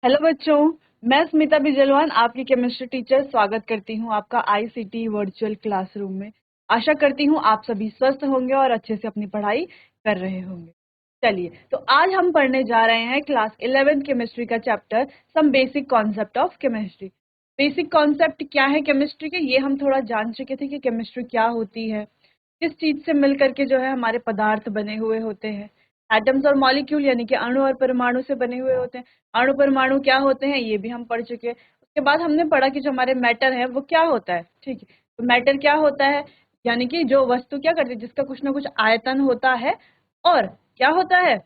Hello बच्चों, मैं स्मिता बिजलवान आपकी केमिस्ट्री टीचर स्वागत करती हूँ आपका आईसीटी वर्चुअल क्लासरूम में। आशा करती हूँ आप सभी स्वस्थ होंगे और अच्छे से अपनी पढ़ाई कर रहे होंगे। चलिए, तो आज हम पढ़ने जा रहे हैं क्लास 11th केमिस्ट्री का chapter some basic concept of chemistry. Basic concept क्या है केमिस्ट्री के, ये हम थोड़ा जान चुके थे कि केमिस्ट्री क्या होती है, किस चीज से मिलकर के जो है हमारे पदार्थ बने हुए होते हैं। एटम्स और मॉलिक्यूल यानी कि अणु और परमाणु से बने हुए होते हैं। अणु परमाणु क्या होते हैं ये भी हम पढ़ चुके हैं। उसके बाद हमने पढ़ा कि जो हमारे मैटर है वो क्या होता है। ठीक है, तो मैटर क्या होता है, यानी कि जो वस्तु क्या करती है, जिसका कुछ ना कुछ आयतन होता है और क्या होता है,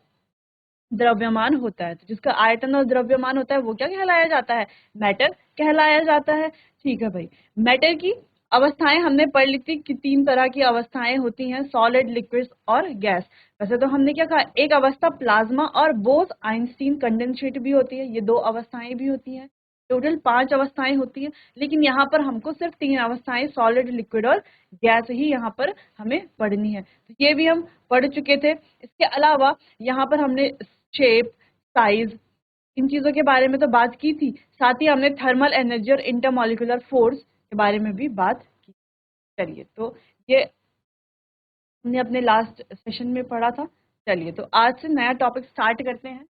द्रव्यमान होता है। तो जिसका आयतन और द्रव्यमान होता है वो क्या कहलाया जाता है, मैटर कहलाया जाता है। ठीक है भाई, मैटर की अवस्थाएं हमने पढ़ ली थी कि 3 तरह की अवस्थाएं होती हैं, सॉलिड, लिक्विड और गैस। वैसे तो हमने क्या कहा, एक अवस्था प्लाज्मा और बोस आइंस्टीन कंडेंसेट भी होती है, ये 2 अवस्थाएं भी होती हैं। टोटल 5 अवस्थाएं होती हैं, लेकिन यहाँ पर हमको सिर्फ 3 अवस्थाएं सॉलिड, लिक्विड और गैस ही यहाँ पर हमें पढ़नी है। तो ये भी हम पढ़ चुके थे। इसके अलावा यहाँ पर हमने शेप, साइज, इन चीजों के बारे में तो बात की थी। साथ ही हमने थर्मल एनर्जी और इंटरमॉलिक्यूलर फोर्स के बारे में भी बात की। चलिए, तो ये हमने अपने लास्ट सेशन में पढ़ा था। चलिए, तो आज से नया टॉपिक स्टार्ट करते हैं।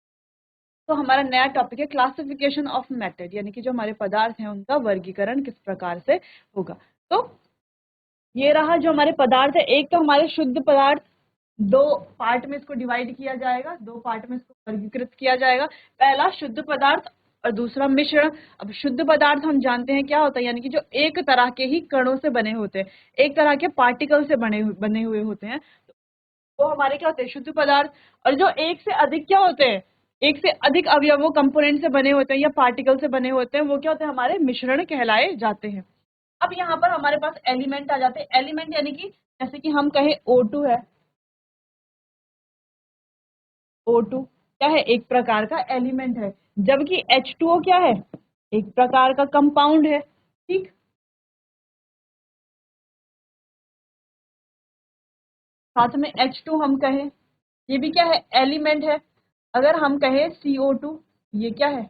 तो हमारा नया टॉपिक है क्लासिफिकेशन ऑफ मैटर, यानी कि जो हमारे पदार्थ हैं उनका वर्गीकरण किस प्रकार से होगा। तो ये रहा जो हमारे पदार्थ है। एक तो हमारे शुद्ध पदार्थ, 2 पार्ट में इसको डिवाइड किया जाएगा, 2 पार्ट में इसको वर्गीकृत किया जाएगा। पहला शुद्ध पदार्थ और दूसरा मिश्रण। अब शुद्ध पदार्थ हम जानते हैं क्या होता है, यानी कि जो एक तरह के ही कणों से बने होते हैं, एक तरह के पार्टिकल से बने हुए होते हैं, वो हमारे क्या होते हैं, शुद्ध पदार्थ। और जो एक से अधिक क्या होते हैं, एक से अधिक अवयवों कंपोनेंट से बने होते हैं या पार्टिकल से बने होते हैं, वो क्या होते हैं, हमारे मिश्रण कहलाए जाते हैं। अब यहाँ पर हमारे पास एलिमेंट आ जाते हैं। एलिमेंट यानी कि जैसे कि हम कहें O2 है, O2 क्या है, एक प्रकार का एलिमेंट है, जबकि H2O क्या है, एक प्रकार का कंपाउंड है। ठीक, साथ में H2 हम कहें, ये भी क्या है, एलिमेंट है। अगर हम कहें CO2, ये क्या है,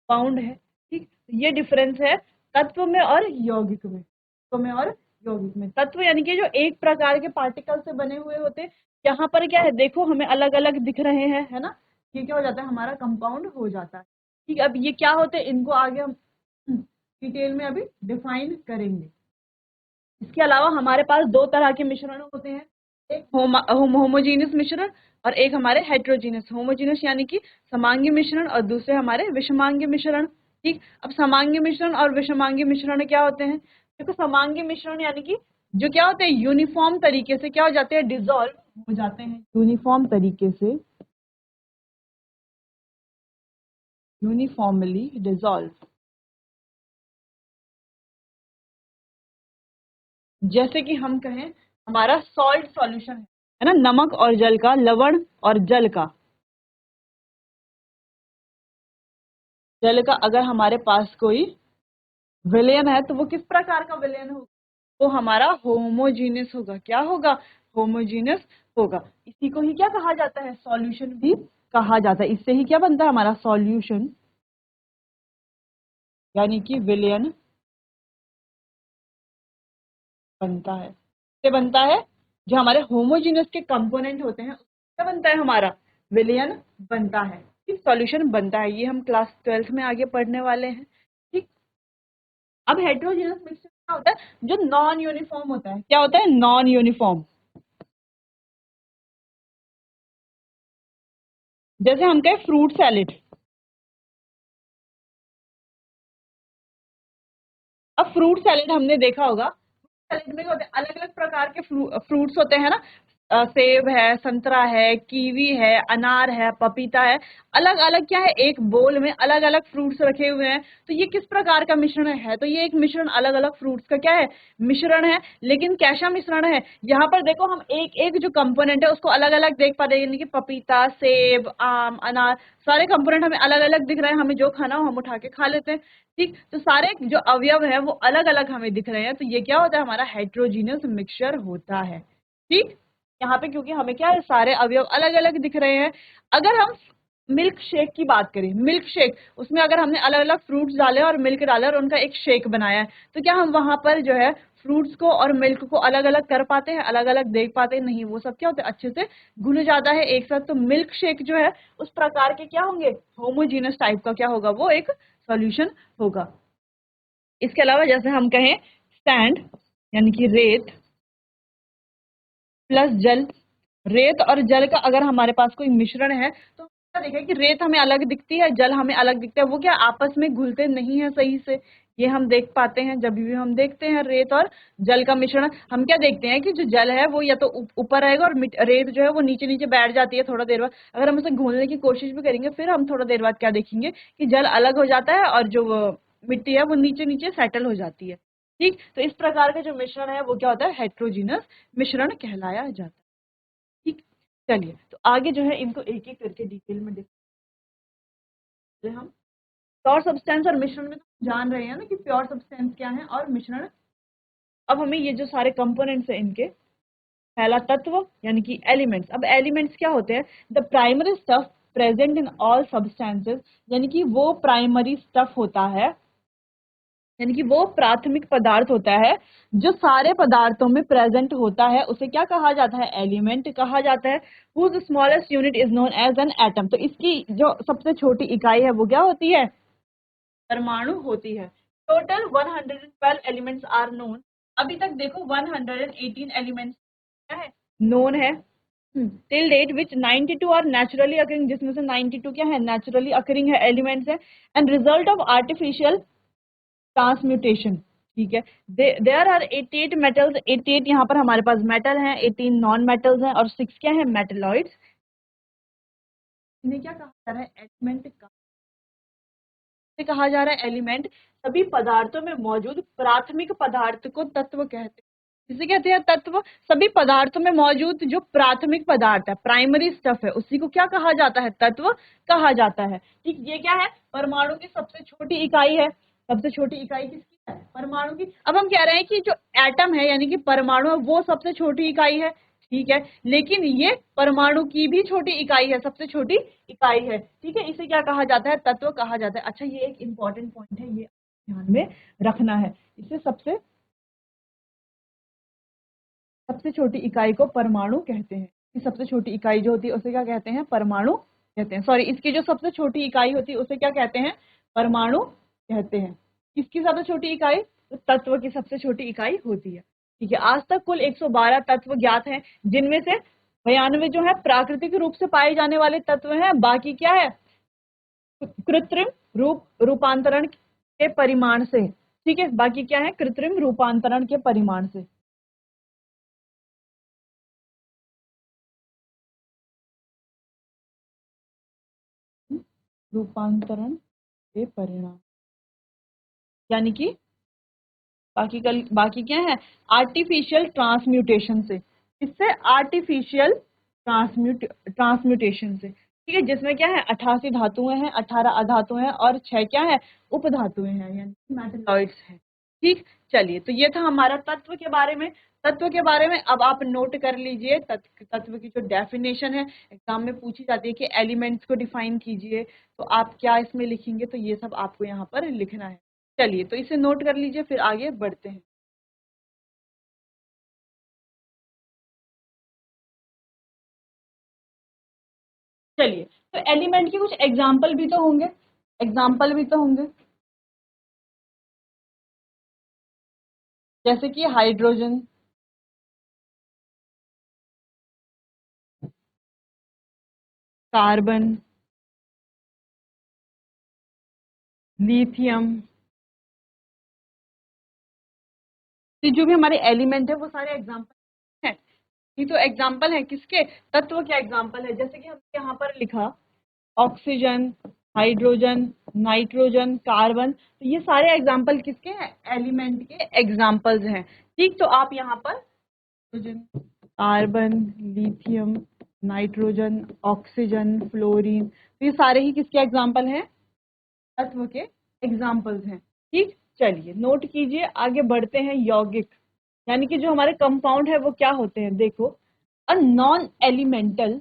पाउंड है। ठीक, ये डिफरेंस है तत्व में और यौगिक में। तत्व में और यौगिक में, तत्व यानी कि जो एक प्रकार के पार्टिकल से बने हुए होते हैं। यहाँ पर क्या है, देखो हमें अलग अलग दिख रहे हैं, है ना, ये क्या हो जाता है, हमारा कंपाउंड हो जाता है। ठीक, अब ये क्या होते हैं, इनको आगे हम डिटेल में अभी डिफाइन करेंगे। इसके अलावा हमारे पास 2 तरह के मिश्रण होते हैं, एक होमोजीनियस मिश्रण और एक हमारे हेट्रोजीनियस। होमोजीनियस यानी कि समांगी मिश्रण और दूसरे हमारे विषमांगी मिश्रण। ठीक, अब समांगी मिश्रण और विषमांगी मिश्रण क्या होते हैं, देखो समांगी मिश्रण यानी कि जो क्या होते हैं, यूनिफॉर्म तरीके से क्या हो जाते हैं, डिसॉल्व हो जाते हैं। यूनिफॉर्मली डिसॉल्व, जैसे कि हम कहें हमारा सॉल्ट सॉल्यूशन है ना, नमक और जल का, लवण और जल का अगर हमारे पास कोई विलयन है तो वो किस प्रकार का विलयन होगा, वो हमारा होमोजीनियस होगा। क्या होगा, होमोजीनियस होगा। इसी को ही क्या कहा जाता है, सॉल्यूशन भी कहा जाता है। इससे ही क्या बनता है हमारा सॉल्यूशन, यानी कि विलयन बनता है। इससे बनता है, जो हमारे होमोजीनियस के कंपोनेंट होते हैं क्या बनता है, हमारा विलयन बनता है। ठीक, सॉल्यूशन बनता है। ये हम क्लास 12th में आगे पढ़ने वाले हैं। ठीक, अब हेट्रोजीनियस मिक्सचर क्या होता है, जो नॉन यूनिफॉर्म होता है। क्या होता है, नॉन यूनिफॉर्म। जैसे हम कहें फ्रूट सैलेड। अब फ्रूट सैलेड हमने देखा होगा, सैलेड में होते अलग अलग प्रकार के फ्रूट्स होते हैं ना, सेब है, संतरा है, कीवी है, अनार है, पपीता है। अलग अलग क्या है, एक बोल में अलग अलग फ्रूट्स रखे हुए हैं। तो ये किस प्रकार का मिश्रण है, तो ये एक मिश्रण, अलग अलग फ्रूट्स का क्या है, मिश्रण है। लेकिन कैसा मिश्रण है, यहाँ पर देखो हम एक एक जो कंपोनेंट है उसको अलग अलग देख पा रहे हैं, यानी कि पपीता, सेब, आम, अनार, सारे कंपोनेंट हमें अलग अलग दिख रहे हैं। हमें जो खाना हो हम उठा के खा लेते हैं। ठीक, तो सारे जो अवयव है वो अलग अलग हमें दिख रहे हैं। तो ये क्या होता है, हमारा हेट्रोजीनियस मिक्सचर होता है। ठीक, यहाँ पे क्योंकि हमें क्या है, सारे अवयव अलग अलग दिख रहे हैं। अगर हम मिल्क शेक की बात करें, मिल्क शेक, उसमें अगर हमने अलग अलग फ्रूट्स डाले और मिल्क डाला और उनका एक शेक बनाया है, तो क्या हम वहां पर जो है फ्रूट्स को और मिल्क को अलग अलग कर पाते हैं, अलग अलग देख पाते हैं? नहीं, वो सब क्या होता है, अच्छे से घुल जाता है एक साथ। तो मिल्क शेक जो है उस प्रकार के क्या होंगे, होमोजीनस टाइप का क्या होगा, वो एक सॉल्यूशन होगा। इसके अलावा जैसे हम कहें सैंड यानी कि रेत प्लस जल, रेत और जल का अगर हमारे पास कोई मिश्रण है तो क्या देखें कि रेत हमें अलग दिखती है, जल हमें अलग दिखता है, वो क्या आपस में घुलते नहीं है सही से, ये हम देख पाते हैं जब भी हम देखते हैं रेत और जल का मिश्रण। हम क्या देखते हैं कि जो जल है वो या तो ऊपर रहेगा और रेत जो है वो नीचे नीचे बैठ जाती है थोड़ा देर बाद। अगर हम उसे घोलने की कोशिश भी करेंगे फिर हम थोड़ा देर बाद क्या देखेंगे कि जल अलग हो जाता है और जो मिट्टी है वो नीचे नीचे सेटल हो जाती है। ठीक, तो इस प्रकार का जो मिश्रण है वो क्या होता है, हेट्रोजीनस मिश्रण कहलाया जाता है। ठीक, चलिए तो आगे जो है इनको एक एक करके डिटेल में हम प्योर सब्सटेंस और मिश्रण में तो जान रहे हैं ना कि प्योर सब्सटेंस क्या है और मिश्रण। अब हमें ये जो सारे कंपोनेंट्स हैं इनके, पहला तत्व यानी कि एलिमेंट्स। अब एलिमेंट्स क्या होते हैं, the primary stuff present in all substances, यानी कि वो प्राइमरी स्टफ होता है, यानी कि वो प्राथमिक पदार्थ होता है जो सारे पदार्थों में प्रेजेंट होता है, उसे क्या कहा जाता है, एलिमेंट कहा जाता है। Whose smallest unit is known as an atom, तो इसकी जो सबसे छोटी इकाई है वो क्या होती है, परमाणु होती है। टोटल 112 एलिमेंट्स आर नोन, अभी तक देखो 118 एलिमेंट्स क्या है, नोन है till date, which 92 are naturally occurring, जिसमें से 92 क्या है, नेचुरली अकरिंग है एलिमेंट्स है, and result of artificial transmutation. ठीक है, देयर आर 88 मेटल्स, 88 यहाँ पर हमारे पास मेटल हैं, 18 नॉन मेटल्स हैं और 6 क्या है, मेटलॉइड्स। इन्हें क्या कहा जा रहा है, एलिमेंट कहा जा रहा है। एलिमेंट सभी पदार्थों में मौजूद प्राथमिक पदार्थ को तत्व कहते हैं। जिसे कहते हैं तत्व, सभी पदार्थों में मौजूद जो प्राथमिक पदार्थ है, प्राइमरी स्टफ है, उसी को क्या कहा जाता है, तत्व कहा जाता है। ठीक, ये क्या है, परमाणु की सबसे छोटी इकाई है। सबसे छोटी इकाई किसकी है, परमाणु की। अब हम कह रहे हैं कि जो एटम है यानी कि परमाणु है वो सबसे छोटी इकाई है, ठीक है, लेकिन ये परमाणु की भी छोटी इकाई है, सबसे छोटी इकाई है। ठीक है, इसे क्या कहा जाता है, तत्व कहा जाता है। अच्छा, ये एक इंपॉर्टेंट पॉइंट है, ये ध्यान में रखना है। इसे सबसे सबसे छोटी इकाई को परमाणु कहते हैं। कि सबसे छोटी इकाई जो होती है उसे क्या कहते हैं, परमाणु कहते हैं। सॉरी, इसकी जो सबसे छोटी इकाई होती है उसे क्या कहते हैं, परमाणु कहते हैं। किसकी सबसे छोटी इकाई, तो तत्व की सबसे छोटी इकाई होती है। ठीक है, आज तक कुल 112 तत्व ज्ञात हैं, जिनमें से 92 जो है प्राकृतिक रूप से पाए जाने वाले तत्व हैं, बाकी क्या है, कृत्रिम रूपांतरण के परिमाण से। ठीक है, बाकी क्या है, कृत्रिम रूपांतरण के परिमाण से। रूपांतरण के परिणाम, यानी कि बाकी क्या है, आर्टिफिशियल ट्रांसम्यूटेशन से। इससे आर्टिफिशियल ट्रांसम्यूटेशन से। ठीक है, जिसमें क्या है, 88 धातुएं हैं, 18 अधातु हैं और 6 क्या है, उपधातुएं हैं यानी मेटलॉइड्स हैं। ठीक, चलिए तो ये था हमारा तत्व के बारे में। तत्व के बारे में अब आप नोट कर लीजिए, तत्व की जो डेफिनेशन है एग्जाम में पूछी जाती है कि एलिमेंट्स को डिफाइन कीजिए, तो आप क्या इसमें लिखेंगे, तो ये सब आपको यहाँ पर लिखना है। चलिए तो इसे नोट कर लीजिए, फिर आगे बढ़ते हैं। चलिए, तो एलिमेंट के कुछ एग्जाम्पल भी तो होंगे, एग्जाम्पल भी तो होंगे, जैसे कि हाइड्रोजन, कार्बन, लिथियम। तो जो भी हमारे एलिमेंट है वो सारे एग्जाम्पल हैं। ये तो एग्जाम्पल है किसके, तत्व के एग्जाम्पल है। जैसे कि हमने यहाँ पर लिखा ऑक्सीजन, हाइड्रोजन, नाइट्रोजन, कार्बन, तो ये सारे एग्जाम्पल किसके हैं, एलिमेंट के एग्जाम्पल्स हैं। ठीक, तो आप यहाँ पर hydrogen, carbon, lithium, nitrogen, oxygen, fluorine, तो ये सारे ही किसके एग्जाम्पल हैं, तत्व के एग्जाम्पल्स हैं। ठीक, चलिए नोट कीजिए, आगे बढ़ते हैं। यौगिक यानी कि जो हमारे कंपाउंड है वो क्या होते हैं, देखो, a non elemental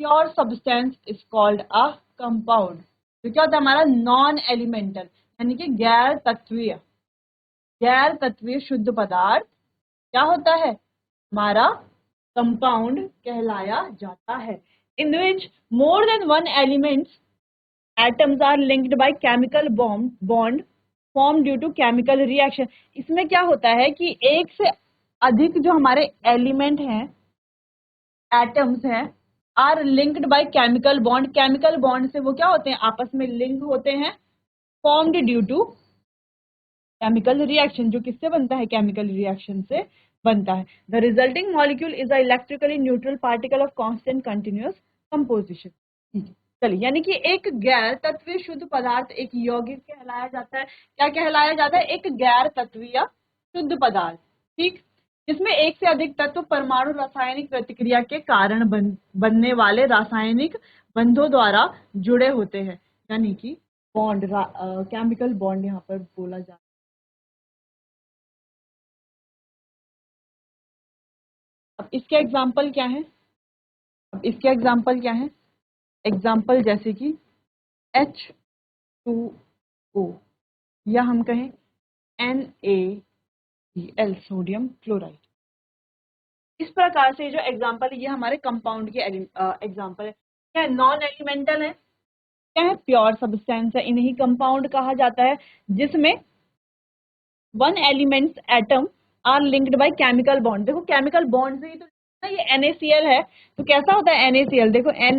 pure substance is called a compound. तो क्या होता है हमारा नॉन एलिमेंटल यानी कि गैर तत्वीय शुद्ध पदार्थ क्या होता है हमारा कंपाउंड कहलाया जाता है। In which more than one elements atoms are linked by chemical bond form due to chemical reaction. इसमें क्या होता है कि एक से अधिक जो हमारे एलिमेंट हैं एटम्स हैं are linked by chemical bond से वो क्या होते हैं आपस में लिंक होते हैं formed due to chemical reaction. जो किससे बनता है केमिकल रिएक्शन से बनता है। The resulting molecule is a electrically neutral particle of constant continuous composition. चलिए यानी कि एक गैर तत्वीय शुद्ध पदार्थ एक यौगिक कहलाया जाता है। क्या कहलाया जाता है एक गैर तत्वीय शुद्ध पदार्थ ठीक जिसमें एक से अधिक तत्व परमाणु रासायनिक प्रतिक्रिया के कारण बनने वाले रासायनिक बंधों द्वारा जुड़े होते हैं यानी कि बॉन्ड केमिकल बॉन्ड यहाँ पर बोला जाता है। अब इसके एग्जाम्पल क्या है एग्जाम्पल जैसे कि H2O या हम कहें NaCl सोडियम क्लोराइड। इस प्रकार से जो एग्जाम्पल ये हमारे कंपाउंड के एग्जाम्पल है। क्या है नॉन एलिमेंटल है क्या है प्योर सब्सटेंस है। इन्हीं कंपाउंड कहा जाता है जिसमें one elements atom are linked by chemical bond. देखो केमिकल बॉन्ड से ही तो ये NaCl है तो कैसा होता है NaCl देखो Na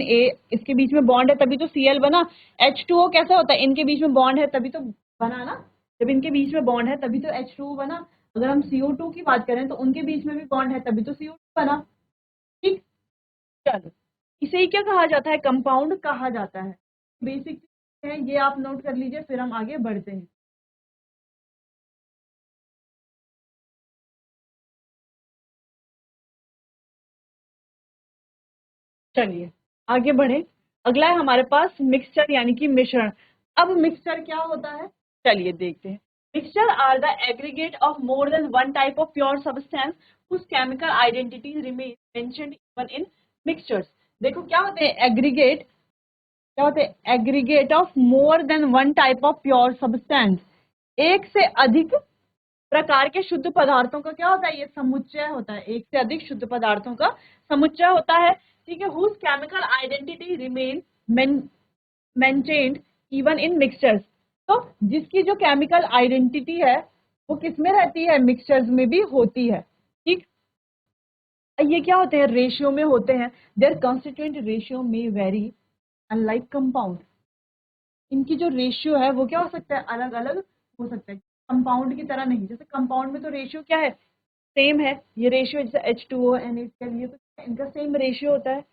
इसके बीच में बॉन्ड है तभी तो Cl बना। H2O कैसा होता है इनके बीच में बॉन्ड है तभी तो बना ना। जब इनके बीच में बॉन्ड है तभी तो H2O बना। अगर हम CO2 की बात करें तो उनके बीच में भी बॉन्ड है तभी तो CO2 बना ठीक। चलो इसे ही क्या कहा जाता है कंपाउंड कहा जाता है। बेसिक है ये आप नोट कर लीजिए फिर हम आगे बढ़ते हैं। चलिए आगे बढ़े। अगला है हमारे पास मिक्सचर यानी कि मिश्रण। अब मिक्सचर क्या होता है चलिए देखते हैं। Mixture are the aggregate of more than one type of pure substance whose chemical identity remains mentioned even in mixtures। देखो क्या होते हैं एग्रीगेट क्या होते हैं aggregate of more than one type of pure substance. एक से अधिक प्रकार के शुद्ध पदार्थों का क्या होता है ये समुच्चय होता है। एक से अधिक शुद्ध पदार्थों का समुच्चय होता है ठीक है। whose chemical identity remain maintained even in mixtures। तो जिसकी जो केमिकल आइडेंटिटी है वो किसमें रहती है मिक्सचर्स में भी होती है ठीक। ये क्या होते हैं रेशियो में होते हैं। देयर कॉन्स्टिट्यूएंट रेशियो में वेरी अनलाइक कंपाउंड। इनकी जो रेशियो है वो क्या हो सकता है अलग अलग हो सकता है कंपाउंड की तरह नहीं। जैसे कंपाउंड में तो रेशियो क्या है सेम है। ये रेशियो जैसे H2O NaCl ये तो इनका सेम रेशियो होता है।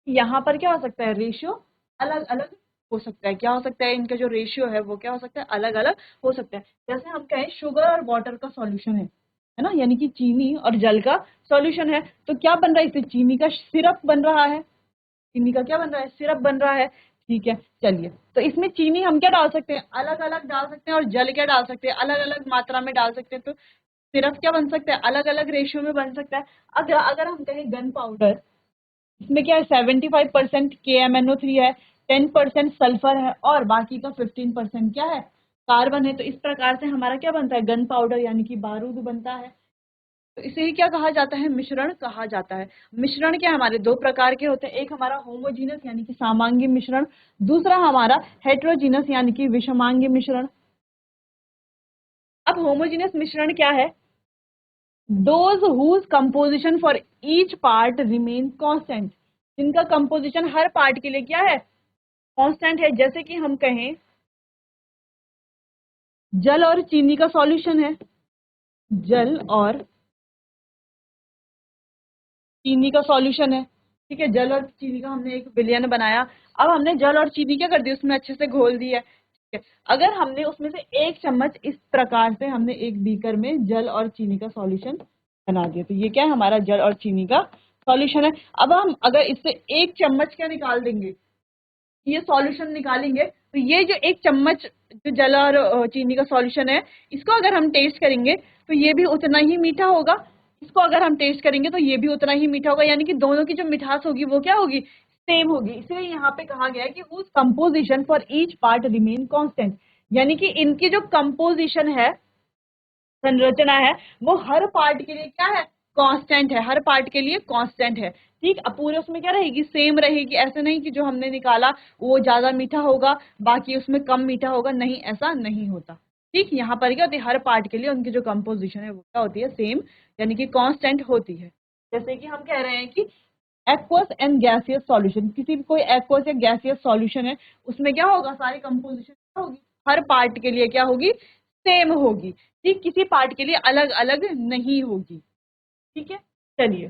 यहाँ पर क्या हो सकता है रेशियो अलग अलग हो सकता है। क्या हो सकता है इनका जो रेशियो है वो क्या हो सकता है अलग अलग हो सकता है। जैसे हम कहें शुगर और वाटर का सॉल्यूशन है ना यानी कि चीनी और जल का सॉल्यूशन है। तो क्या बन रहा है इससे चीनी का सिरप बन रहा है। चीनी का क्या बन रहा है सिरप बन रहा है ठीक है। चलिए तो इसमें चीनी हम क्या डाल सकते हैं अलग अलग डाल सकते हैं और जल क्या डाल सकते हैं अलग अलग मात्रा में डाल सकते हैं। तो सिरप क्या बन सकता है अलग अलग रेशियो में बन सकता है। अगर अगर हम कहें गन पाउडर इसमें क्या है 75% KMnO3 है 10% सल्फर है और बाकी का 15% क्या है कार्बन है। तो इस प्रकार से हमारा क्या बनता है गन पाउडर यानी कि बारूद बनता है। तो इसे ही क्या कहा जाता है मिश्रण कहा जाता है। मिश्रण क्या हमारे दो प्रकार के होते हैं। एक हमारा होमोजीनस यानी कि सामांगी मिश्रण दूसरा हमारा हेट्रोजीनस यानी कि विषमांगी मिश्रण। अब होमोजीनस मिश्रण क्या है those whose composition for each part remain constant। जिनका कंपोजिशन हर पार्ट के लिए क्या है कांस्टेंट है। जैसे कि हम कहें जल और चीनी का सॉल्यूशन है जल और चीनी का सॉल्यूशन है ठीक है। जल और चीनी का हमने एक विलयन बनाया। अब हमने जल और चीनी क्या कर दी उसमें अच्छे से घोल दिया ठीक है। अगर हमने उसमें से एक चम्मच इस प्रकार से हमने एक बीकर में जल और चीनी का सॉल्यूशन बना दिया तो ये क्या है हमारा जल और चीनी का सॉल्यूशन है। अब हम अगर इससे एक चम्मच क्या निकाल देंगे ये सॉल्यूशन निकालेंगे तो ये जो एक चम्मच जो जल और चीनी का सॉल्यूशन है इसको अगर हम टेस्ट करेंगे तो ये भी उतना ही मीठा होगा। इसको अगर हम टेस्ट करेंगे तो ये भी उतना ही मीठा होगा यानी कि दोनों की जो मिठास होगी वो क्या होगी सेम होगी, इसलिए यहाँ पे कहा गया है कि whose composition for each part remain constant, यानी कि इनकी जो कंपोजिशन है, संरचना है, वो हर पार्ट के लिए क्या है, कांस्टेंट है, हर पार्ट के लिए कांस्टेंट है। ठीक, अब पूरे उसमें क्या रहेगी, सेम रहेगी। ऐसे नहीं कि जो हमने निकाला वो ज्यादा मीठा होगा बाकी उसमें कम मीठा होगा, नहीं, ऐसा नहीं होता। ठीक, यहाँ पर क्या होती है, हर पार्ट के लिए उनकी जो कंपोजिशन है वो क्या होती है, सेम, यानी कि कांस्टेंट होती है। जैसे कि हम कह रहे हैं कि एक्वस एंड गैसियस सॉल्यूशन, किसी भी कोई एक्वस या गैसियस सॉल्यूशन है, उसमें क्या होगा, सारी कंपोजिशन क्या होगी, हर पार्ट के लिए क्या होगी, सेम होगी। ठीक, किसी पार्ट के लिए अलग अलग नहीं होगी। ठीक है, चलिए,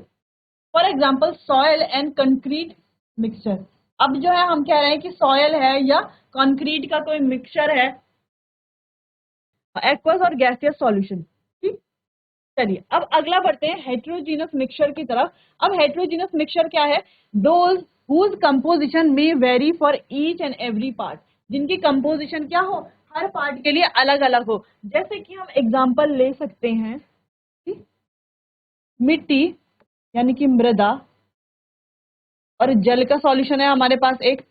for example soil and concrete mixture. अब जो है हम कह रहे हैं कि सॉयल है या कंक्रीट का कोई मिक्सचर है, एक्वस और गैसियस सॉल्यूशन। ठीक, चलिए अब अगला बढ़ते हैं हेट्रोजीनस मिक्सचर की तरफ। अब हेट्रोजीनस मिक्सचर क्या है, दोज हुज कंपोजिशन में very for each and every part, जिनकी कंपोजिशन क्या हो, हर पार्ट के लिए अलग अलग हो। जैसे कि हम एग्जांपल ले सकते हैं, मिट्टी यानी कि मृदा और जल का सॉल्यूशन है हमारे पास, एक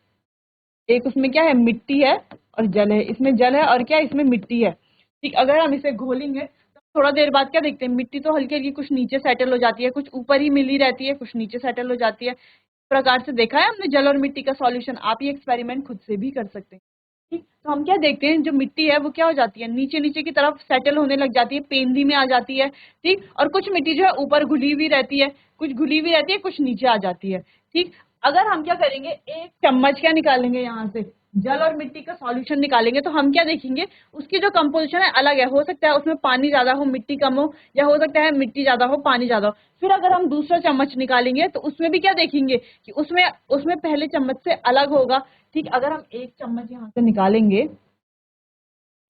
एक उसमें क्या है, मिट्टी है और जल है, इसमें जल है और क्या है, इसमें मिट्टी है। ठीक, अगर हम इसे घोलेंगे तो थोड़ा देर बाद क्या देखते हैं, मिट्टी तो हल्की हल्की कुछ नीचे सेटल हो जाती है, कुछ ऊपर ही मिली रहती है, कुछ नीचे सेटल हो जाती है। इस प्रकार से देखा है हमने जल और मिट्टी का सॉल्यूशन। आप ये एक्सपेरिमेंट खुद से भी कर सकते हैं। ठीक, तो हम क्या देखते हैं, जो मिट्टी है वो क्या हो जाती है, नीचे नीचे की तरफ सेटल होने लग जाती है, पेंदी में आ जाती है। ठीक, और कुछ मिट्टी जो है ऊपर घुली हुई रहती है, कुछ घुली हुई रहती है, कुछ नीचे आ जाती है। ठीक, अगर हम क्या करेंगे, एक चम्मच क्या निकालेंगे, यहाँ से जल और मिट्टी का सॉल्यूशन निकालेंगे, तो हम क्या देखेंगे, उसकी जो कंपोजिशन है अलग है। हो सकता है उसमें पानी ज्यादा हो मिट्टी कम हो, या हो सकता है मिट्टी ज्यादा हो पानी ज्यादा हो। फिर अगर हम दूसरा चम्मच निकालेंगे तो उसमें भी क्या देखेंगे कि उसमें उसमें पहले चम्मच से अलग होगा। ठीक, अगर हम एक चम्मच यहाँ से निकालेंगे,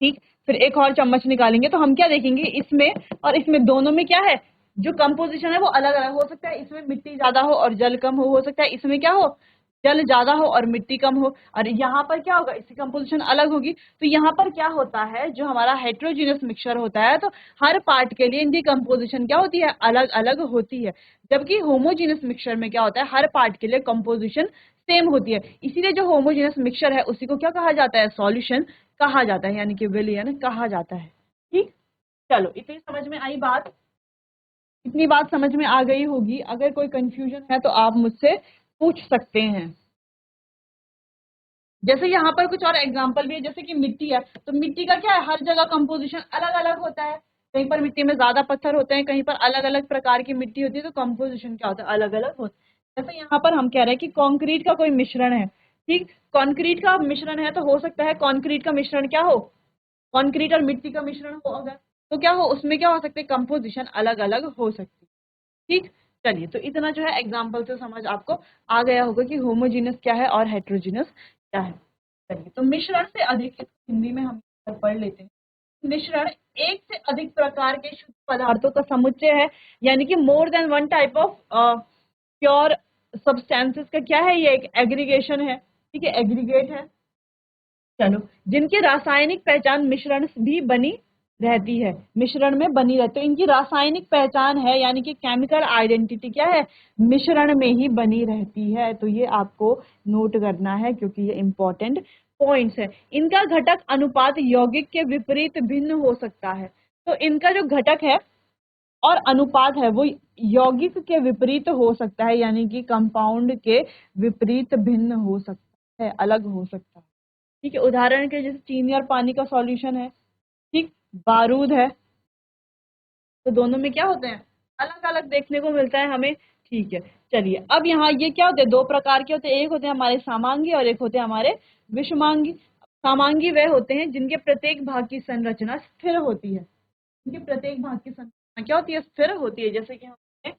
ठीक, फिर एक और चम्मच निकालेंगे, तो हम क्या देखेंगे, इसमें और इसमें दोनों में क्या है, जो कंपोजिशन है वो अलग अलग हो सकता है। इसमें मिट्टी ज्यादा हो और जल कम हो सकता है इसमें क्या हो, जल ज्यादा हो और मिट्टी कम हो। और यहाँ पर क्या होगा, इसकी कंपोजिशन अलग होगी। तो यहाँ पर क्या होता है, जो हमारा हेट्रोजीनियस मिक्सचर होता है, तो हर पार्ट के लिए इनकी कंपोजिशन क्या होती है, अलग अलग होती है। जबकि होमोजीनियस मिक्सचर में क्या होता है, हर पार्ट के लिए कंपोजिशन सेम होती है। इसीलिए जो होमोजीनियस मिक्सचर है उसी को क्या कहा जाता है, सॉल्यूशन कहा जाता है, यानी कि विलयन कहा जाता है। ठीक, चलो इतनी समझ में आई बात, इतनी बात समझ में आ गई होगी। अगर कोई कंफ्यूजन है तो आप मुझसे पूछ सकते हैं। जैसे यहाँ पर कुछ और एग्जांपल भी है, जैसे कि मिट्टी है, तो मिट्टी का क्या है, हर जगह कंपोजिशन अलग अलग होता है। कहीं पर मिट्टी में ज्यादा पत्थर होते हैं, कहीं पर अलग अलग प्रकार की मिट्टी होती है, तो कंपोजिशन क्या होता है, अलग अलग होता है। जैसे यहाँ पर हम कह रहे हैं कि कंक्रीट का कोई मिश्रण है। ठीक, कंक्रीट का मिश्रण है, तो हो सकता है कंक्रीट का मिश्रण क्या हो, कंक्रीट और मिट्टी का मिश्रण हो अगर, तो क्या हो, उसमें क्या हो सकते हैं, कंपोजिशन अलग अलग हो सकती है। ठीक, चलिए, तो इतना जो है एग्जाम्पल से समझ आपको आ गया होगा कि होमोजीनस क्या है और हेट्रोजीनस क्या है। चलिए, तो मिश्रण से अधिक, हिंदी में हम पढ़ लेते हैं। मिश्रण एक से अधिक प्रकार के शुद्ध पदार्थों का समुच्चय है, यानी कि मोर than one type of pure substances का क्या है, ये एक एग्रीगेशन है। ठीक है, एग्रीगेट है। चलो, जिनकी रासायनिक पहचान मिश्रण भी बनी रहती है, मिश्रण में बनी रहती है, इनकी रासायनिक पहचान है, यानी कि केमिकल आइडेंटिटी क्या है, मिश्रण में ही बनी रहती है। तो ये आपको नोट करना है क्योंकि ये इंपॉर्टेंट पॉइंट्स है। इनका घटक अनुपात यौगिक के विपरीत भिन्न हो सकता है। तो इनका जो घटक है और अनुपात है वो यौगिक के विपरीत हो सकता है, यानी कि कंपाउंड के विपरीत भिन्न हो सकता है, अलग हो सकता है। ठीक है, उदाहरण के जैसे चीनी और पानी का सॉल्यूशन है, ठीक, बारूद है, तो दोनों में क्या होते हैं, अलग अलग देखने को मिलता है हमें। ठीक है, चलिए, अब यहाँ ये क्या होते हैं, दो प्रकार के होते हैं, एक होते हैं हमारे समांगी और एक होते हैं हमारे विषमांगी। समांगी वे होते हैं जिनके प्रत्येक भाग की संरचना स्थिर होती है, इनके प्रत्येक भाग की संरचना क्या होती है, स्थिर होती है। जैसे कि हमने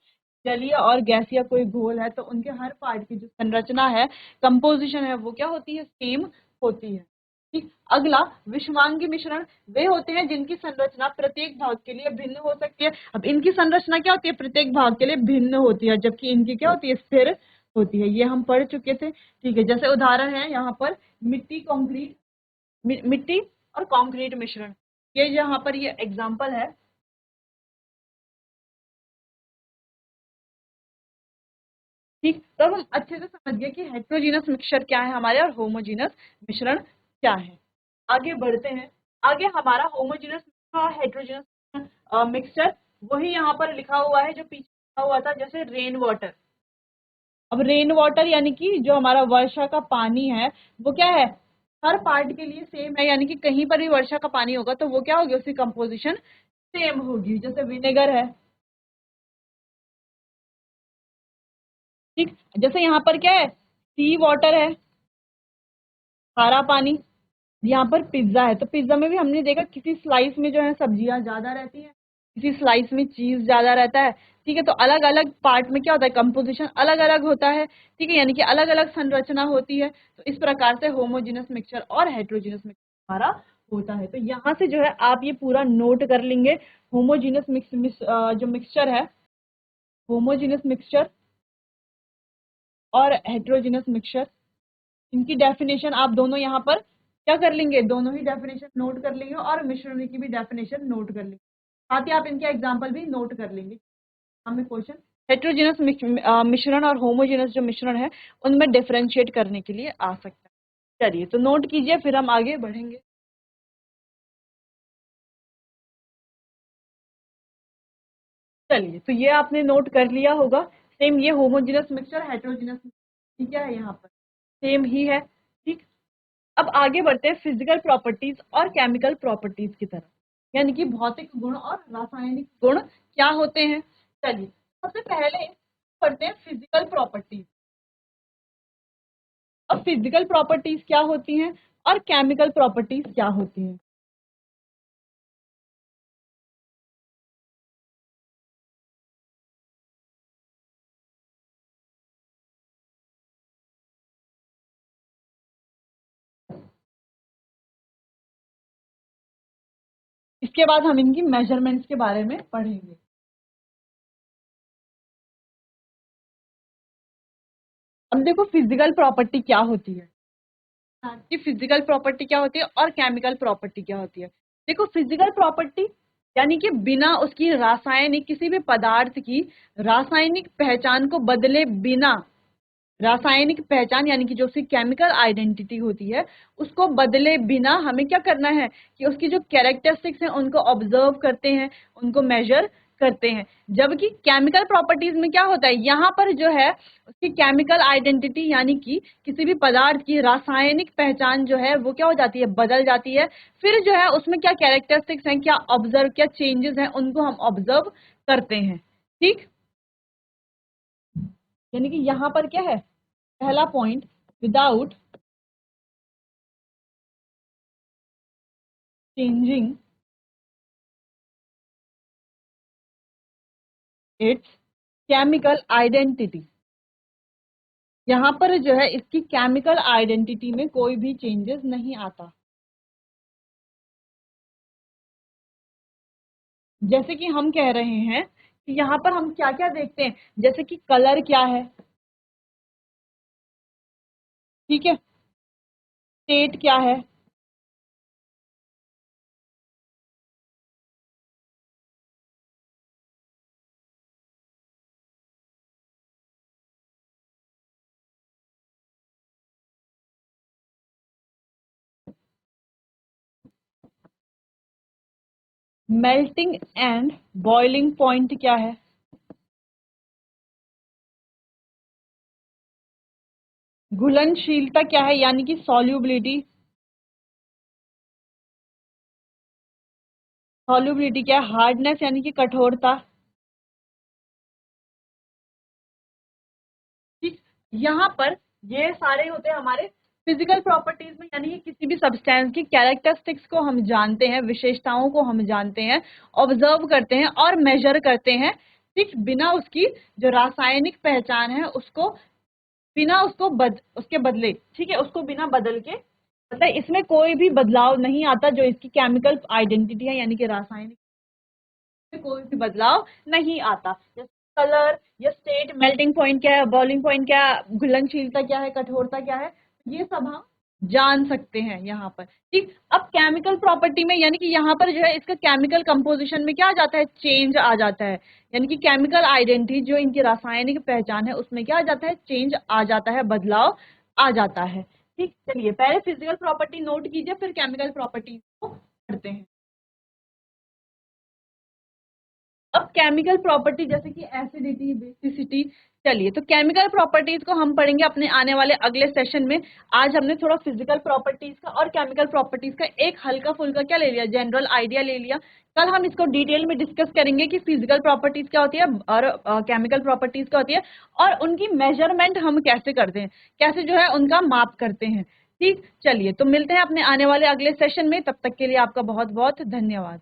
जलीय और गैसीय कोई घोल है, तो उनके हर पार्ट की जो संरचना है, कंपोजिशन है, वो क्या होती है, सेम होती है। ठीक, अगला विषमांगी मिश्रण वे होते हैं जिनकी संरचना प्रत्येक भाग के लिए भिन्न हो सकती है। अब इनकी संरचना क्या होती है, प्रत्येक भाग के लिए भिन्न होती है, जबकि इनकी क्या होती है, स्थिर होती है। ये हम पढ़ चुके थे। ठीक है, जैसे उदाहरण है यहाँ पर मिट्टी कंक्रीट, मिट्टी और कंक्रीट मिश्रण, ये यहाँ पर ये एग्जाम्पल है। ठीक, तो अब हम अच्छे से समझ गए कि हेट्रोजीनस मिक्सचर क्या है हमारे और होमोजीनस मिश्रण क्या है। आगे बढ़ते हैं। आगे हमारा होमोजीनस और हेट्रोजीनस मिक्सचर वही यहाँ पर लिखा हुआ है जो पीछे लिखा हुआ था, जैसे रेन वाटर। अब रेन वाटर यानी कि जो हमारा वर्षा का पानी है वो क्या है, हर पार्ट के लिए सेम है, यानी कि कहीं पर भी वर्षा का पानी होगा तो वो क्या होगी, उसकी कंपोजिशन सेम होगी। जैसे विनेगर है, ठीक, जैसे यहाँ पर क्या है, सी वाटर है, खारा पानी। यहाँ पर पिज्जा है, तो पिज्जा में भी हमने देखा किसी स्लाइस में जो है सब्जियां ज्यादा रहती हैं, किसी स्लाइस में चीज ज्यादा रहता है। ठीक है, तो अलग अलग पार्ट में क्या होता है, कंपोजिशन अलग अलग होता है। ठीक है, यानी कि अलग अलग संरचना होती है। तो इस प्रकार से होमोजेनस मिक्सचर और हेट्रोजेनस मिक्सचर हमारा होता है। तो यहाँ से जो है आप ये पूरा नोट कर लेंगे। होमोजेनस जो मिक्सचर है, होमोजेनस मिक्सचर और हेट्रोजेनस मिक्सचर, इनकी डेफिनेशन आप दोनों यहाँ पर क्या कर लेंगे, दोनों ही डेफिनेशन नोट कर लेंगे और मिश्रण की भी डेफिनेशन नोट कर लेंगे। साथ ही आप इनके एग्जाम्पल भी नोट कर लेंगे। हमें क्वेश्चन हेट्रोजेनस मिश्रण और होमोजेनस जो मिश्रण है उनमें डिफरेंशिएट करने के लिए आ सकता है। चलिए तो नोट कीजिए, फिर हम आगे बढ़ेंगे। चलिए, तो ये आपने नोट कर लिया होगा। सेम ये होमोजेनस मिक्सचर, हेट्रोजेनस, ठीक है, यहाँ पर सेम ही है। ठीक, अब आगे बढ़ते हैं फिजिकल प्रॉपर्टीज और केमिकल प्रॉपर्टीज की तरफ, यानी कि भौतिक गुण और रासायनिक गुण क्या होते हैं। चलिए, सबसे पहले पढ़ते हैं फिजिकल प्रॉपर्टीज। अब फिजिकल प्रॉपर्टीज क्या होती हैं और केमिकल प्रॉपर्टीज क्या होती हैं। इसके बाद हम इनकी मेजरमेंट्स के बारे में पढ़ेंगे। अब देखो फिजिकल प्रॉपर्टी क्या होती है, कि फिजिकल प्रॉपर्टी क्या होती है और केमिकल प्रॉपर्टी क्या होती है। देखो फिजिकल प्रॉपर्टी यानी कि बिना उसकी रासायनिक, किसी भी पदार्थ की रासायनिक पहचान को बदले बिना, रासायनिक पहचान यानी कि जो उसकी केमिकल आइडेंटिटी होती है उसको बदले बिना हमें क्या करना है कि उसकी जो कैरेक्टरिस्टिक्स हैं उनको ऑब्जर्व करते हैं, उनको मेजर करते हैं। जबकि केमिकल प्रॉपर्टीज में क्या होता है, यहाँ पर जो है उसकी केमिकल आइडेंटिटी यानी कि किसी भी पदार्थ की रासायनिक पहचान जो है वो क्या हो जाती है, बदल जाती है। फिर जो है उसमें क्या कैरेक्टरिस्टिक्स हैं, क्या ऑब्जर्व, क्या चेंजेस हैं, उनको हम ऑब्जर्व करते हैं। ठीक, यानी कि यहाँ पर क्या है, पहला point, without changing it's chemical identity, यहाँ पर जो है इसकी केमिकल आइडेंटिटी में कोई भी चेंजेस नहीं आता। जैसे कि हम कह रहे हैं कि यहाँ पर हम क्या क्या देखते हैं, जैसे कि कलर क्या है, ठीक है, स्टेट क्या है, मेल्टिंग एंड बॉइलिंग पॉइंट क्या है, घुलनशीलता क्या है यानी कि सॉल्युबिलिटी, सॉल्युबिलिटी क्या है, हार्डनेस यानी कि कठोरता। ठीक, यहाँ पर ये सारे होते हैं हमारे फिजिकल प्रॉपर्टीज में, यानी कि किसी भी सब्सटेंस की कैरेक्टरिस्टिक्स को हम जानते हैं, विशेषताओं को हम जानते हैं, ऑब्जर्व करते हैं और मेजर करते हैं। ठीक, बिना उसकी जो रासायनिक पहचान है उसको, बिना उसको उसके बदले, ठीक है, उसको बिना बदल के, मतलब इसमें कोई भी बदलाव नहीं आता जो इसकी केमिकल आइडेंटिटी है यानी कि रासायनिक में कोई भी बदलाव नहीं आता। जैसे कलर या स्टेट, मेल्टिंग पॉइंट क्या है, बॉइलिंग पॉइंट क्या है, घुलनशीलता क्या है, कठोरता क्या है, ये सब हम जान सकते हैं यहाँ पर। ठीक, अब केमिकल प्रॉपर्टी में यानी कि यहाँ पर जो है इसका केमिकल कंपोजिशन में क्या आ जाता है, चेंज आ जाता है, यानी कि केमिकल आइडेंटिटी जो इनकी रासायनिक पहचान है उसमें क्या आ जाता है, चेंज आ जाता है, बदलाव आ जाता है। ठीक, चलिए पहले फिजिकल प्रॉपर्टी नोट कीजिए, फिर केमिकल प्रॉपर्टीज को पढ़ते हैं। अब केमिकल प्रॉपर्टी जैसे कि एसिडिटी, बेसिसिटी, चलिए तो केमिकल प्रॉपर्टीज को हम पढ़ेंगे अपने आने वाले अगले सेशन में। आज हमने थोड़ा फिजिकल प्रॉपर्टीज का और केमिकल प्रॉपर्टीज का एक हल्का फुल्का क्या ले लिया, जनरल आइडिया ले लिया। कल हम इसको डिटेल में डिस्कस करेंगे कि फिजिकल प्रॉपर्टीज क्या होती है और केमिकल प्रॉपर्टीज क्या होती है, और उनकी मेजरमेंट हम कैसे करते हैं, कैसे जो है उनका माप करते हैं। ठीक, चलिए तो मिलते हैं अपने आने वाले अगले सेशन में, तब तक के लिए आपका बहुत बहुत धन्यवाद।